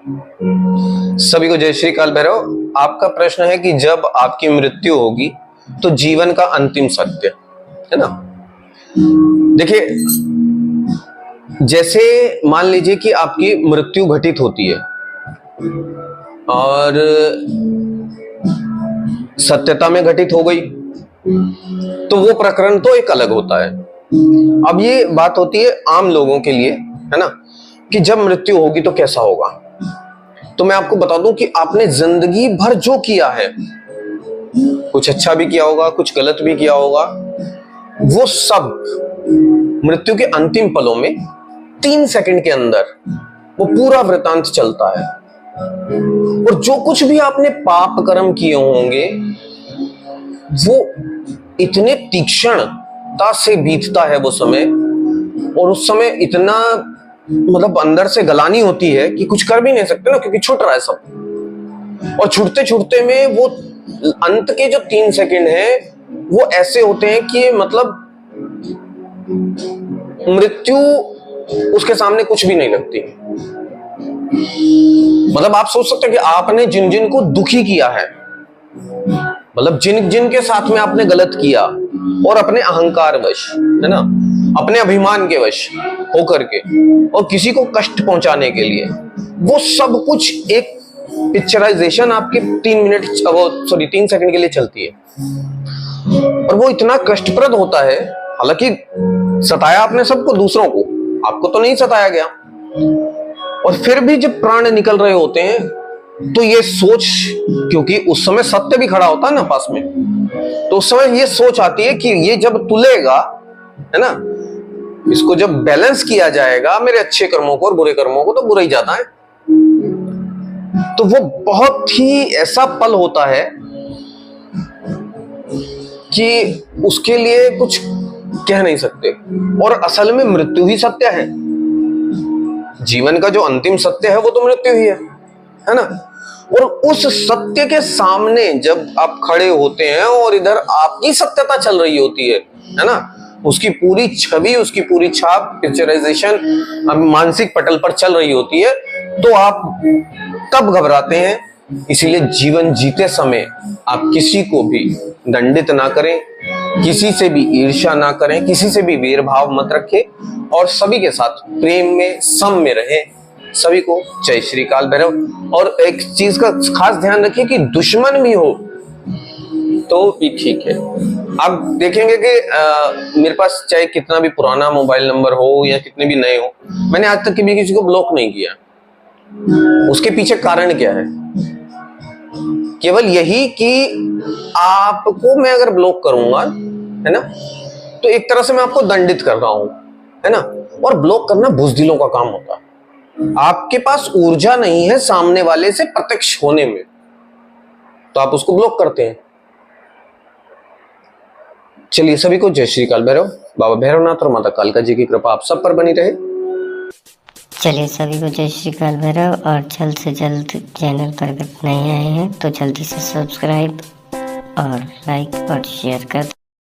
सभी को जय श्री काल भैरव। आपका प्रश्न है कि जब आपकी मृत्यु होगी तो जीवन का अंतिम सत्य है ना। देखिए, जैसे मान लीजिए कि आपकी मृत्यु घटित होती है और सत्यता में घटित हो गई तो वो प्रकरण तो एक अलग होता है। अब ये बात होती है आम लोगों के लिए, है ना, कि जब मृत्यु होगी तो कैसा होगा। तो मैं आपको बता दूं कि आपने जिंदगी भर जो किया है, कुछ अच्छा भी किया होगा, कुछ गलत भी किया होगा, वो सब मृत्यु के अंतिम पलों में 3 सेकंड के अंदर वो पूरा वृतांत चलता है। और जो कुछ भी आपने पाप कर्म किए होंगे वो इतने तीक्ष्णता से बीतता है वो समय, और उस समय इतना मतलब अंदर से गलानी होती है कि कुछ कर भी नहीं सकते ना, क्योंकि छूट रहा है सब। और छूटते छूटते में वो अंत के जो 3 सेकंड है वो ऐसे होते हैं कि मतलब मृत्यु उसके सामने कुछ भी नहीं लगती। मतलब आप सोच सकते हैं कि आपने जिन जिन को दुखी किया है, मतलब जिन जिन के साथ में आपने गलत किया और अपने अहंकार वश, है ना, अपने अभिमान के वश होकर के और किसी को कष्ट पहुंचाने के लिए, वो सब कुछ एक पिक्चराइजेशन आपके 3 सेकंड के लिए चलती है। और वो इतना कष्टप्रद होता है, हालांकि सताया आपने सबको, दूसरों को, आपको तो नहीं सताया गया। और फिर भी जब प्राण निकल रहे होते हैं तो ये सोच, क्योंकि उस समय सत्य भी खड़ा होता है ना पास में, तो उस समय ये सोच आती है कि ये जब तुलेगा, है ना, इसको जब बैलेंस किया जाएगा, मेरे अच्छे कर्मों को और बुरे कर्मों को, तो बुरा ही जाता है। तो वो बहुत ही ऐसा पल होता है कि उसके लिए कुछ कह नहीं सकते। और असल में मृत्यु ही सत्य है। जीवन का जो अंतिम सत्य है वो तो मृत्यु ही है ना। और उस सत्य के सामने जब आप खड़े होते हैं और इधर आपकी सत्यता चल रही होती है ना, उसकी पूरी छवि, उसकी पूरी छाप, पिक्चराइजेशन मानसिक पटल पर चल रही होती है, तो आप तब घबराते हैं। इसीलिए जीवन जीते समय आप किसी को भी दंडित ना करें, किसी से भी ईर्ष्या ना करें, किसी से भी वेर भाव मत रखें और सभी के साथ प्रेम में, सम में रहें। सभी को जय श्री काल भैरव। और एक चीज का खास ध्यान रखिए कि दुश्मन भी हो तो भी ठीक है। आप देखेंगे कि मेरे पास चाहे कितना भी पुराना मोबाइल नंबर हो या कितने भी नए हो, मैंने आज तक कभी किसी को ब्लॉक नहीं किया। उसके पीछे कारण क्या है? केवल यही कि आपको मैं अगर ब्लॉक करूंगा, है ना, तो एक तरह से मैं आपको दंडित कर रहा हूं, है ना। और ब्लॉक करना बुज़दिलों का काम होता है। आपके पास ऊर्जा नहीं है सामने वाले से प्रत्यक्ष होने में, तो आप उसको ब्लॉक करते हैं। चलिए, सभी को जय श्री काल भैरव। बाबा भैरवनाथ और माता कालिका जी की कृपा आप सब पर बनी रहे। चलिए, सभी को जय श्री काल भैरव। और जल्द से जल्द चैनल पर अगर नए आए हैं तो जल्दी से सब्सक्राइब और लाइक और शेयर कर